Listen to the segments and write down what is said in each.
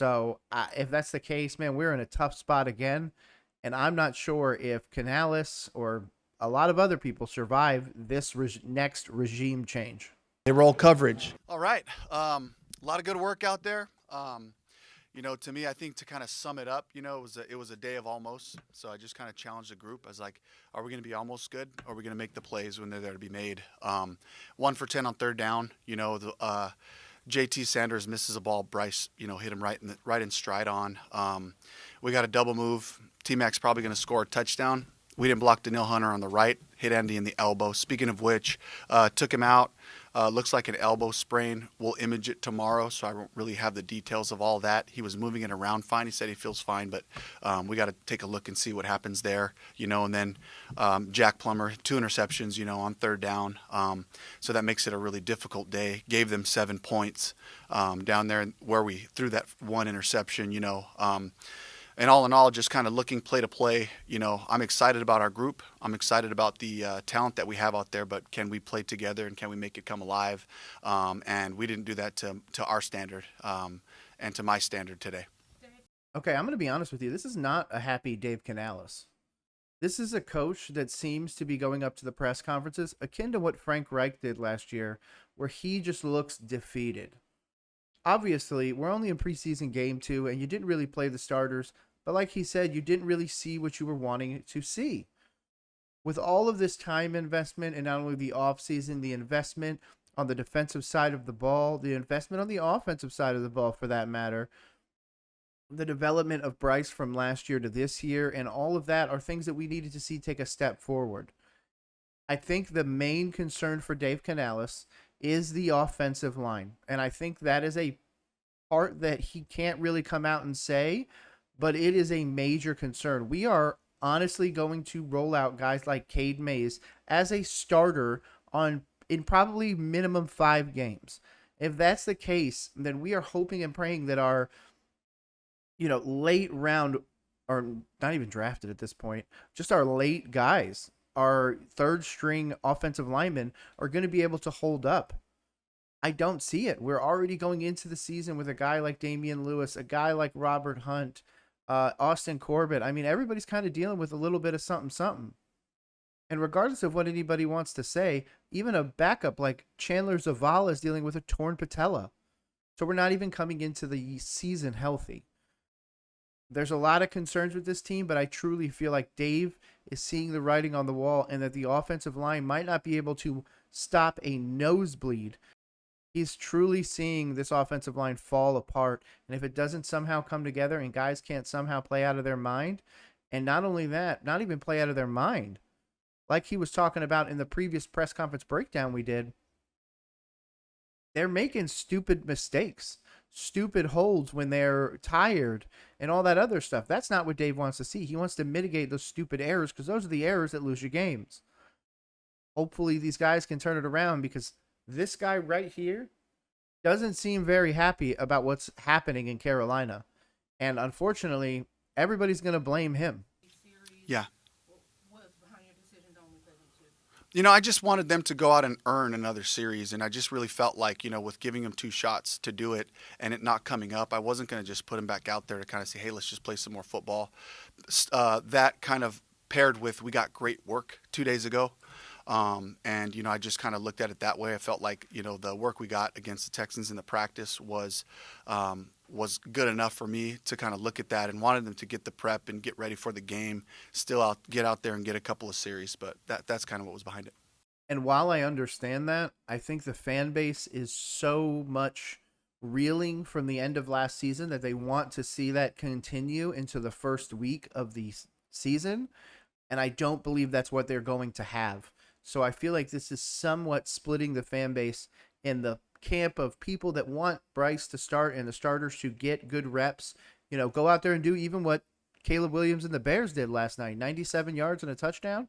So if that's the case, man, we're in a tough spot again. And I'm not sure if Canales or a lot of other people survive this next regime change. They roll coverage. All right. A lot of good work out there. To me, I think to kind of sum it up, it was a day of almost. So I just kind of challenged the group. I was like, are we going to be almost good? Or are we going to make the plays when they're there to be made? 1 for 10 on third down. JT Sanders misses a ball. Bryce, hit him right in stride on. We got a double move. T-Mac's probably going to score a touchdown. We didn't block Daniil Hunter on the right. Hit Andy in the elbow. Speaking of which, took him out. Looks like an elbow sprain. We'll image it tomorrow, so I won't really have the details of all that. He was moving it around fine. He said he feels fine, but we got to take a look and see what happens there. And then Jack Plummer, 2 interceptions, on third down. So that makes it a really difficult day. Gave them 7 points down there where we threw that 1 interception, And all in all, just kind of looking play to play, I'm excited about our group. I'm excited about the talent that we have out there, but can we play together and can we make it come alive? And we didn't do that to our standard and to my standard today. Okay, I'm going to be honest with you. This is not a happy Dave Canales. This is a coach that seems to be going up to the press conferences akin to what Frank Reich did last year, where he just looks defeated. Obviously, we're only in preseason game 2, and you didn't really play the starters. But like he said, you didn't really see what you were wanting to see. With all of this time investment, and not only the offseason, the investment on the defensive side of the ball, the investment on the offensive side of the ball for that matter, the development of Bryce from last year to this year, and all of that are things that we needed to see take a step forward. I think the main concern for Dave Canales is the offensive line. And I think that is a part that he can't really come out and say, but it is a major concern. We are honestly going to roll out guys like Cade Mays as a starter in probably minimum 5 games. If that's the case, then we are hoping and praying that our late round, or not even drafted at this point, just our late guys, our third string offensive linemen are going to be able to hold up. I don't see it. We're already going into the season with a guy like Damian Lewis, a guy like Robert Hunt, Austin Corbett. I mean, everybody's kind of dealing with a little bit of something. And regardless of what anybody wants to say, even a backup like Chandler Zavala is dealing with a torn patella. So we're not even coming into the season healthy. There's a lot of concerns with this team, but I truly feel like Dave is seeing the writing on the wall and that the offensive line might not be able to stop a nosebleed. He's truly seeing this offensive line fall apart. And if it doesn't somehow come together and guys can't somehow play out of their mind, and not only that, not even play out of their mind, like he was talking about in the previous press conference breakdown we did, they're making stupid mistakes, stupid holds when they're tired and all that other stuff. That's not what Dave wants to see. He wants to mitigate those stupid errors because those are the errors that lose you games. Hopefully these guys can turn it around because this guy right here doesn't seem very happy about what's happening in Carolina. And unfortunately, everybody's going to blame him. Yeah. I just wanted them to go out and earn another series, and I just really felt like, with giving them 2 shots to do it and it not coming up, I wasn't going to just put them back out there to kind of say, hey, let's just play some more football. That kind of paired with we got great work 2 days ago. I just kind of looked at it that way. I felt like, the work we got against the Texans in the practice was good enough for me to kind of look at that and wanted them to get the prep and get ready for the game, get out there and get a couple of series. But that's kind of what was behind it. And while I understand that, I think the fan base is so much reeling from the end of last season that they want to see that continue into the first week of the season. And I don't believe that's what they're going to have. So I feel like this is somewhat splitting the fan base in the camp of people that want Bryce to start and the starters to get good reps. Go out there and do even what Caleb Williams and the Bears did last night, 97 yards and a touchdown.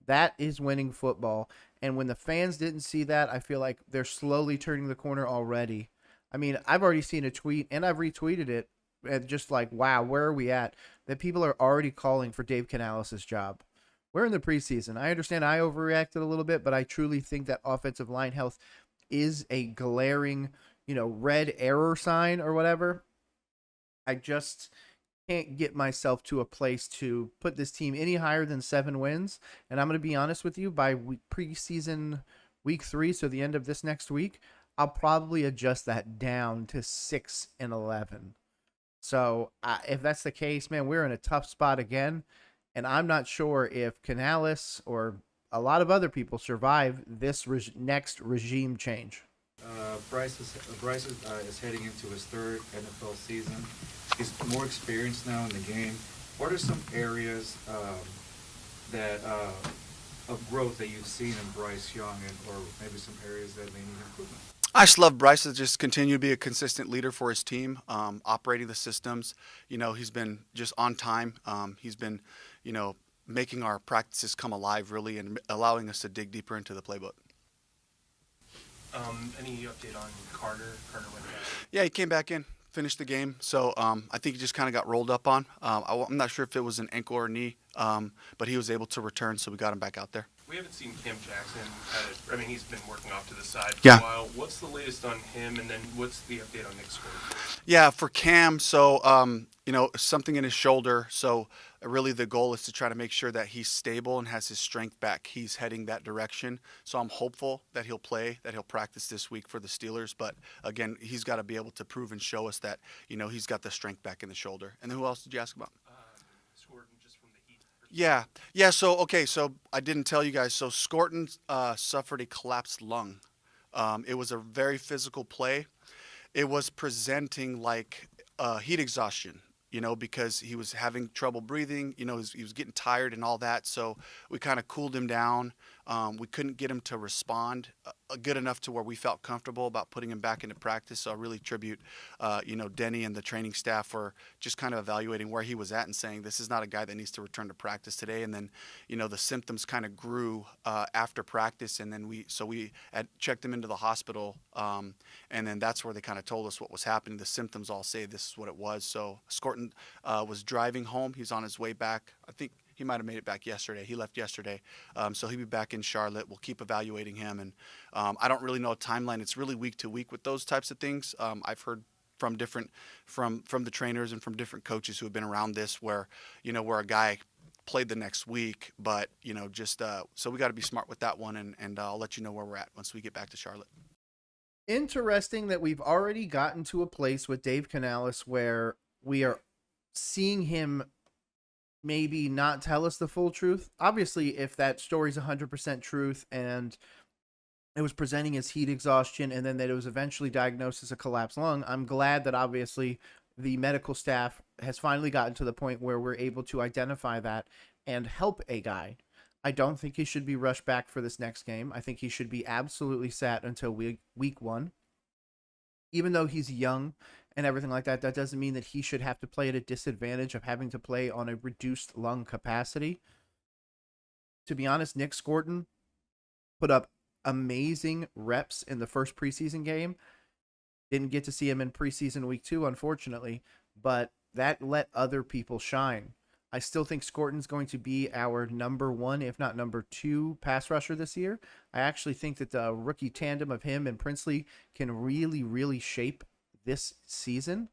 That is winning football. And when the fans didn't see that, I feel like they're slowly turning the corner already. I mean, I've already seen a tweet and I've retweeted it. And just like, wow, where are we at? That people are already calling for Dave Canales' job. We're in the preseason. I understand I overreacted a little bit, but I truly think that offensive line health is a glaring, red error sign or whatever. I just can't get myself to a place to put this team any higher than 7 wins. And I'm going to be honest with you, by preseason week 3, so the end of this next week, I'll probably adjust that down to 6-11. So if that's the case, man, we're in a tough spot again. And I'm not sure if Canales or a lot of other people survive this next regime change. Bryce is heading into his third NFL season. He's more experienced now in the game. What are some areas of growth that you've seen in Bryce Young, or maybe some areas that may need improvement? I just love Bryce to just continue to be a consistent leader for his team, operating the systems. He's been just on time. He's been, making our practices come alive, really, and allowing us to dig deeper into the playbook. Any update on Carter? Carter went back. Yeah, he came back in, finished the game. So I think he just kind of got rolled up on. I'm not sure if it was an ankle or knee, but he was able to return, so we got him back out there. We haven't seen Cam Jackson. He's been working off to the side for Yeah. a while. What's the latest on him, and then what's the update on Nick Score? Yeah, for Cam, so something in his shoulder. So really the goal is to try to make sure that he's stable and has his strength back. He's heading that direction. So I'm hopeful that he'll play, that he'll practice this week for the Steelers. But again, he's got to be able to prove and show us that, he's got the strength back in the shoulder. And then who else did you ask about? Scored just from the Heat. Yeah. So I didn't tell you guys. So Scorton suffered a collapsed lung. It was a very physical play. It was presenting like heat exhaustion, because he was having trouble breathing. He was getting tired and all that. So we kind of cooled him down. We couldn't get him to respond good enough to where we felt comfortable about putting him back into practice. So I really tribute, Denny and the training staff for just kind of evaluating where he was at and saying, this is not a guy that needs to return to practice today. And then, the symptoms kind of grew after practice. And then we had checked him into the hospital. And then that's where they kind of told us what was happening. The symptoms all say this is what it was. So Scorton was driving home. He's on his way back. I think he might have made it back yesterday. He left yesterday. So he'll be back in Charlotte. We'll keep evaluating him. And I don't really know a timeline. It's really week to week with those types of things. I've heard from the trainers and from different coaches who have been around this where a guy played the next week. But, so we got to be smart with that one. And I'll let you know where we're at once we get back to Charlotte. Interesting that we've already gotten to a place with Dave Canales where we are seeing him maybe not tell us the full truth. Obviously, if that story's 100% truth and it was presenting as heat exhaustion and then that it was eventually diagnosed as a collapsed lung, I'm glad that obviously the medical staff has finally gotten to the point where we're able to identify that and help a guy. I don't think he should be rushed back for this next game. I think he should be absolutely sat until week 1. Even though he's young and everything like that, that doesn't mean that he should have to play at a disadvantage of having to play on a reduced lung capacity. To be honest, Nick Scorton put up amazing reps in the first preseason game. Didn't get to see him in preseason week 2, unfortunately, but that let other people shine. I still think Scorton's going to be our number 1, if not number 2 pass rusher this year. I actually think that the rookie tandem of him and Princely can really, really shape this season.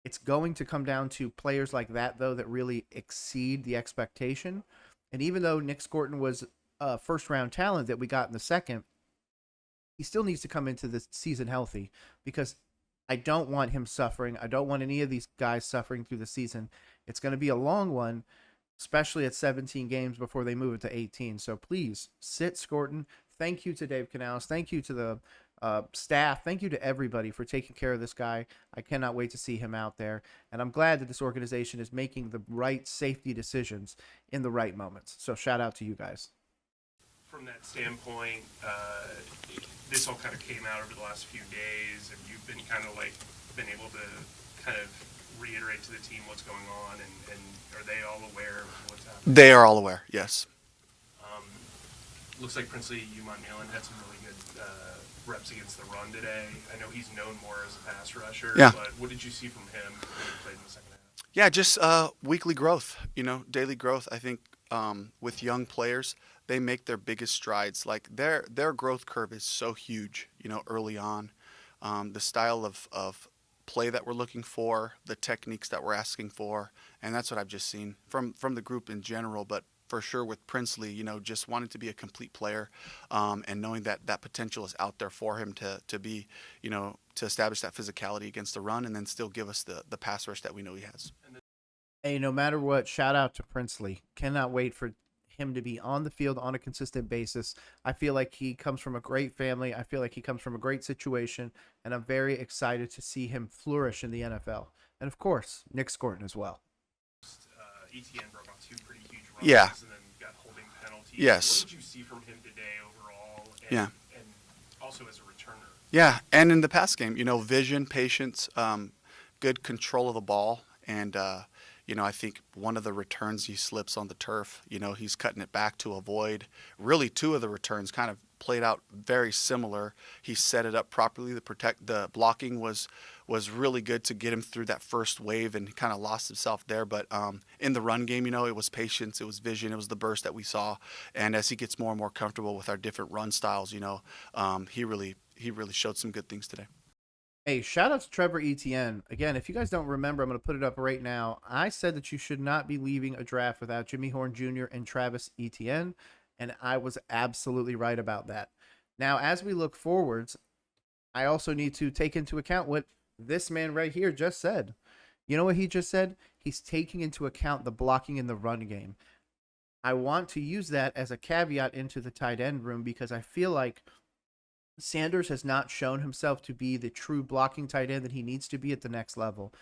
It's going to come down to players like that, though, that really exceed the expectation. And even though Nick Scorton was a first-round talent that we got in the second, he still needs to come into this season healthy because I don't want him suffering. I don't want any of these guys suffering through the season. It's going to be a long one, especially at 17 games before they move it to 18. So please sit Scorton. Thank you to Dave Canales. Thank you to the staff. Thank you to everybody for taking care of this guy. I cannot wait to see him out there. And I'm glad that this organization is making the right safety decisions in the right moments. So shout out to you guys. From that standpoint, this all kind of came out over the last few days, and you've been been able to kind of reiterate to the team what's going on, and are they all aware of what's happening? They are all aware, yes. Looks like Princely Uman-Milan had some really good reps against the run today. I know he's known more as a pass rusher, Yeah. But what did you see from him when he played in the second half? Yeah, just weekly growth, daily growth. I think with young players, they make their biggest strides. Like their growth curve is so huge, early on. The style of play that we're looking for, the techniques that we're asking for, and that's what I've just seen from the group in general. But for sure with Princely, just wanting to be a complete player, and knowing that that potential is out there for him to be, to establish that physicality against the run, and then still give us the pass rush that we know he has. Hey, no matter what, shout out to Princely. Cannot wait for him to be on the field on a consistent basis. I feel like he comes from a great family. I feel like he comes from a great situation, and I'm very excited to see him flourish in the NFL. And of course, Nick Scorton as well. ETN broke off 2 pretty huge runs, Yeah. and then got holding penalties. Yes. What did you see from him today overall? And, Yeah. And also as a returner. Yeah, and in the pass game, vision, patience, good control of the ball, and I think one of the returns he slips on the turf. He's cutting it back to avoid. Really, 2 of the returns kind of played out very similar. He set it up properly. The blocking was really good to get him through that first wave, and he kind of lost himself there. But in the run game, it was patience, it was vision, it was the burst that we saw. And as he gets more and more comfortable with our different run styles, he really showed some good things today. Hey, shout out to Trevor Etienne. Again, if you guys don't remember, I'm going to put it up right now. I said that you should not be leaving a draft without Jimmy Horn Jr. and Travis Etienne, and I was absolutely right about that. Now, as we look forwards, I also need to take into account what this man right here just said. You know what he just said? He's taking into account the blocking in the run game. I want to use that as a caveat into the tight end room because I feel like Sanders has not shown himself to be the true blocking tight end that he needs to be at the next level.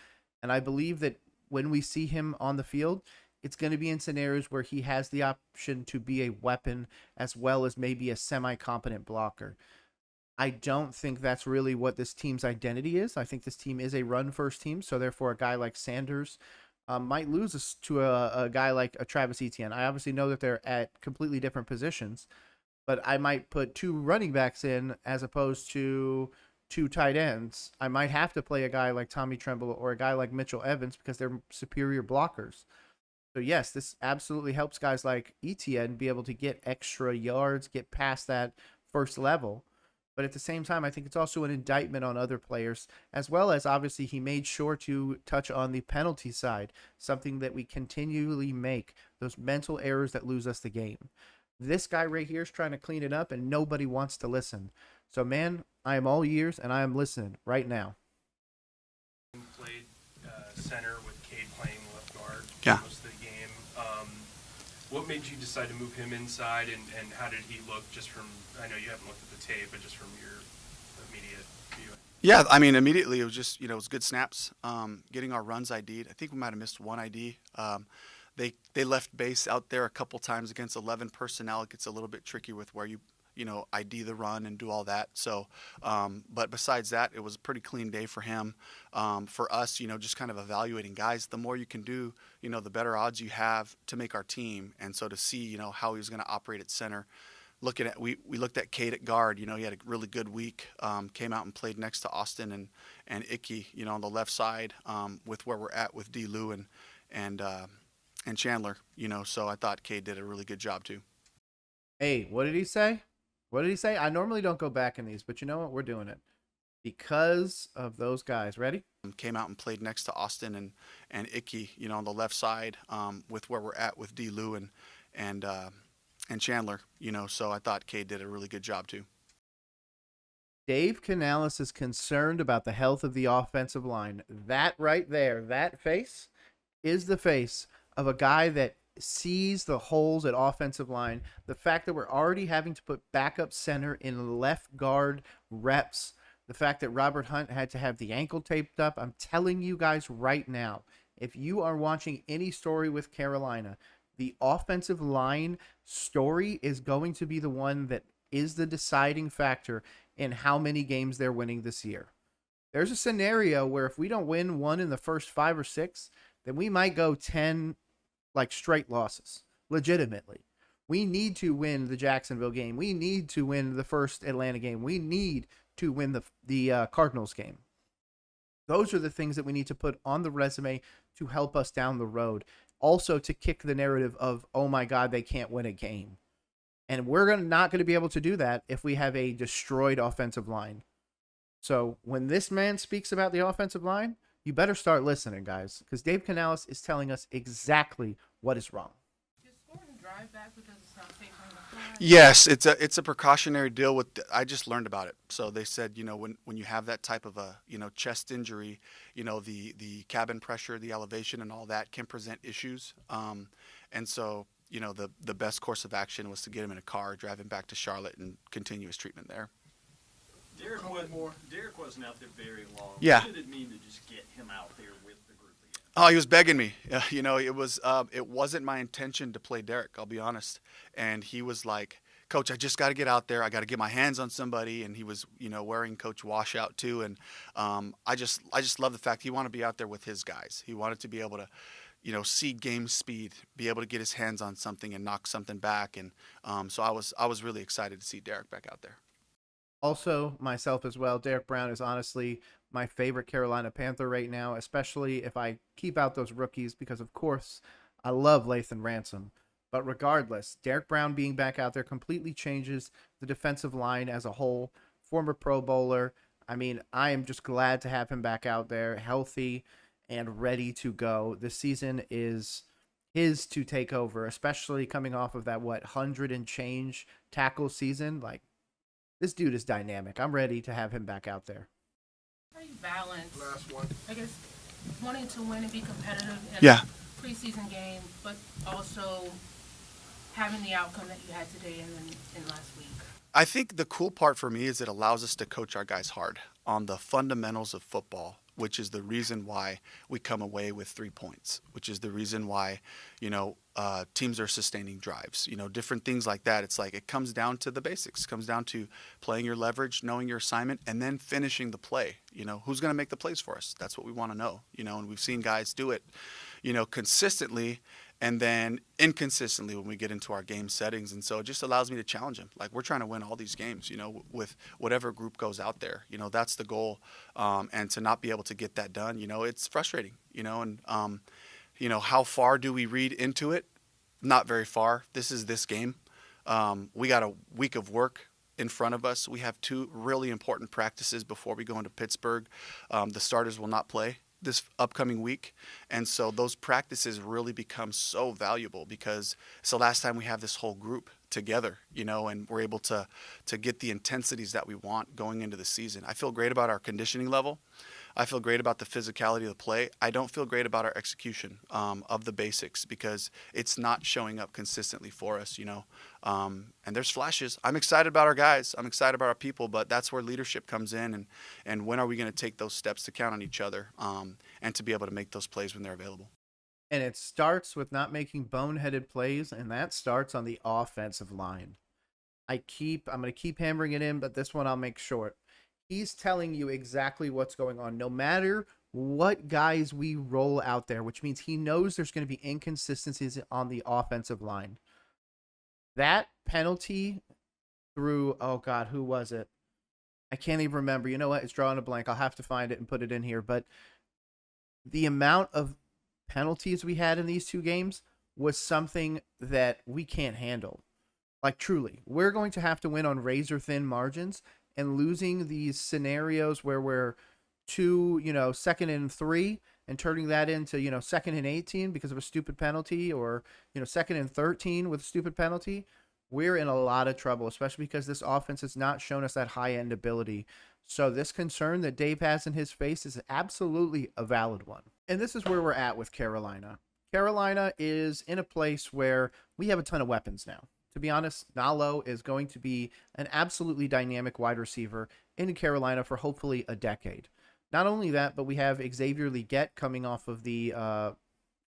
And I believe that when we see him on the field, it's going to be in scenarios where he has the option to be a weapon as well as maybe a semi-competent blocker. I don't think that's really what this team's identity is. I think this team is a run-first team, so therefore a guy like Sanders might lose us to a guy like a Travis Etienne. I obviously know that they're at completely different positions, but I might put 2 running backs in as opposed to 2 tight ends. I might have to play a guy like Tommy Tremble or a guy like Mitchell Evans because they're superior blockers. So yes, this absolutely helps guys like Etienne be able to get extra yards, get past that first level. But at the same time, I think it's also an indictment on other players, as well as obviously he made sure to touch on the penalty side, something that we continually make, those mental errors that lose us the game. This guy right here is trying to clean it up, and nobody wants to listen. So, man, I am all ears, and I am listening right now. Played center with Cade playing left guard most of the game. What made you decide to move him inside, and how did he look just from, I know you haven't looked at the tape, but just from your immediate view? Yeah, I mean, immediately it was just, it was good snaps, getting our runs ID'd. I think we might have missed 1 ID. They left base out there a couple times against 11 personnel. It gets a little bit tricky with where you ID the run and do all that. So, but besides that, it was a pretty clean day for him. For us, just kind of evaluating guys. The more you can do, the better odds you have to make our team. And so to see, how he was going to operate at center. We looked at Cade at guard. He had a really good week. Came out and played next to Austin and Icky, on the left side, with where we're at with D. Lou and Chandler, so I thought Cade did a really good job too. Hey, what did he say? What did he say? I normally don't go back in these, but you know what? We're doing it because of those guys. Ready? Came out and played next to Austin and Icky, on the left side, with where we're at with D. Lou and Chandler, so I thought Cade did a really good job too. Dave Canales is concerned about the health of the offensive line. That right there, that face is the face of a guy that sees the holes at offensive line. The fact that we're already having to put backup center in left guard reps, the fact that Robert Hunt had to have the ankle taped up. I'm telling you guys right now, if you are watching any story with Carolina, the offensive line story is going to be the one that is the deciding factor in how many games they're winning this year. There's a scenario where if we don't win one in the first 5 or 6, then we might go 10 straight losses, legitimately. We need to win the Jacksonville game. We need to win the first Atlanta game. We need to win the Cardinals game. Those are the things that we need to put on the resume to help us down the road. Also to kick the narrative of, oh my God, they can't win a game. And we're not going to be able to do that if we have a destroyed offensive line. So when this man speaks about the offensive line, you better start listening, guys, because Dave Canales is telling us exactly what is wrong. Yes, it's a precautionary deal with. I just learned about it. So they said, when you have that type of a chest injury, the cabin pressure, the elevation, and all that can present issues. And so the best course of action was to get him in a car, drive him back to Charlotte, and continue his treatment there. Derek wasn't out there very long. Yeah. What did it mean to just get him out there with the group again? Oh, he was begging me. It wasn't my intention to play Derek, I'll be honest. And he was like, Coach, I just got to get out there. I got to get my hands on somebody. And he was, wearing Coach Washout too. And I just love the fact he wanted to be out there with his guys. He wanted to be able to, see game speed, be able to get his hands on something and knock something back. And so I was really excited to see Derek back out there. Also, myself as well, Derek Brown is honestly my favorite Carolina Panther right now, especially if I keep out those rookies because, of course, I love Lathan Ransom. But regardless, Derek Brown being back out there completely changes the defensive line as a whole. Former Pro Bowler. I mean, I am just glad to have him back out there, healthy and ready to go. This season is his to take over, especially coming off of that, 100 and change tackle season. Like, this dude is dynamic. I'm ready to have him back out there. How do you balance, I guess, wanting to win and be competitive in Yeah. a preseason game, but also having the outcome that you had today and last week? I think the cool part for me is it allows us to coach our guys hard on the fundamentals of football, which is the reason why we come away with 3 points, which is the reason why, teams are sustaining drives, different things like that. It's like it comes down to the basics. It comes down to playing your leverage, knowing your assignment, and then finishing the play. Who's going to make the plays for us? That's what we want to know, and we've seen guys do it, consistently and then inconsistently when we get into our game settings. And so it just allows me to challenge him. Like, we're trying to win all these games, with whatever group goes out there. That's the goal. And to not be able to get that done, it's frustrating, and how far do we read into it? Not very far. This is this game. We got a week of work in front of us. We have 2 really important practices before we go into Pittsburgh. The starters will not play this upcoming week. And so those practices really become so valuable because it's the last time we have this whole group together, and we're able to get the intensities that we want going into the season. I feel great about our conditioning level. I feel great about the physicality of the play. I don't feel great about our execution of the basics because it's not showing up consistently for us, and there's flashes. I'm excited about our guys. I'm excited about our people, but that's where leadership comes in, and when are we going to take those steps to count on each other and to be able to make those plays when they're available. And it starts with not making boneheaded plays, and that starts on the offensive line. I'm going to keep hammering it in, but this one I'll make short. He's telling you exactly what's going on, no matter what guys we roll out there, which means he knows there's going to be inconsistencies on the offensive line. That penalty through, oh God, who was it? I can't even remember. You know what? It's drawing a blank. I'll have to find it and put it in here. But the amount of penalties we had in these 2 games was something that we can't handle. Like, truly, we're going to have to win on razor thin margins. And losing these scenarios where we're 2, 2nd and 3 and turning that into, 2nd and 18 because of a stupid penalty or, 2nd and 13 with a stupid penalty, we're in a lot of trouble, especially because this offense has not shown us that high-end ability. So this concern that Dave has in his face is absolutely a valid one. And this is where we're at with Carolina. Carolina is in a place where we have a ton of weapons now. To be honest, Nalo is going to be an absolutely dynamic wide receiver in Carolina for hopefully a decade. Not only that, but we have Xavier Legette coming off of the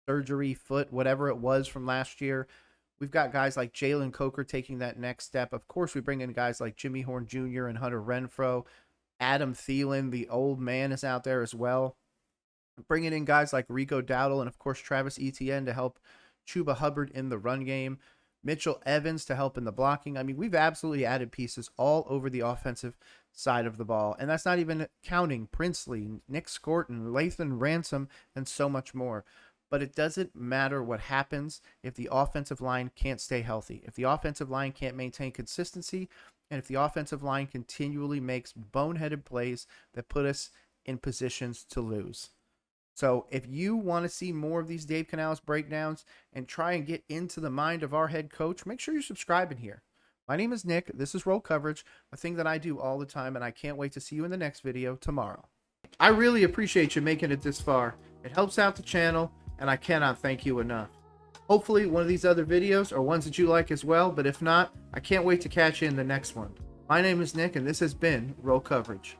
surgery foot, whatever it was from last year. We've got guys like Jalen Coker taking that next step. Of course, we bring in guys like Jimmy Horn Jr. and Hunter Renfrow. Adam Thielen, the old man, is out there as well. Bringing in guys like Rico Dowdle and, of course, Travis Etienne to help Chuba Hubbard in the run game. Mitchell Evans to help in the blocking. I mean, we've absolutely added pieces all over the offensive side of the ball. And that's not even counting Princely, Nick Scorton, Lathan Ransom, and so much more. But it doesn't matter what happens if the offensive line can't stay healthy. If the offensive line can't maintain consistency, and if the offensive line continually makes boneheaded plays that put us in positions to lose. So if you want to see more of these Dave Canales breakdowns and try and get into the mind of our head coach, make sure you're subscribing here. My name is Nick. This is Roll Coverage, a thing that I do all the time, and I can't wait to see you in the next video tomorrow. I really appreciate you making it this far. It helps out the channel, and I cannot thank you enough. Hopefully one of these other videos are ones that you like as well, but if not, I can't wait to catch you in the next one. My name is Nick, and this has been Roll Coverage.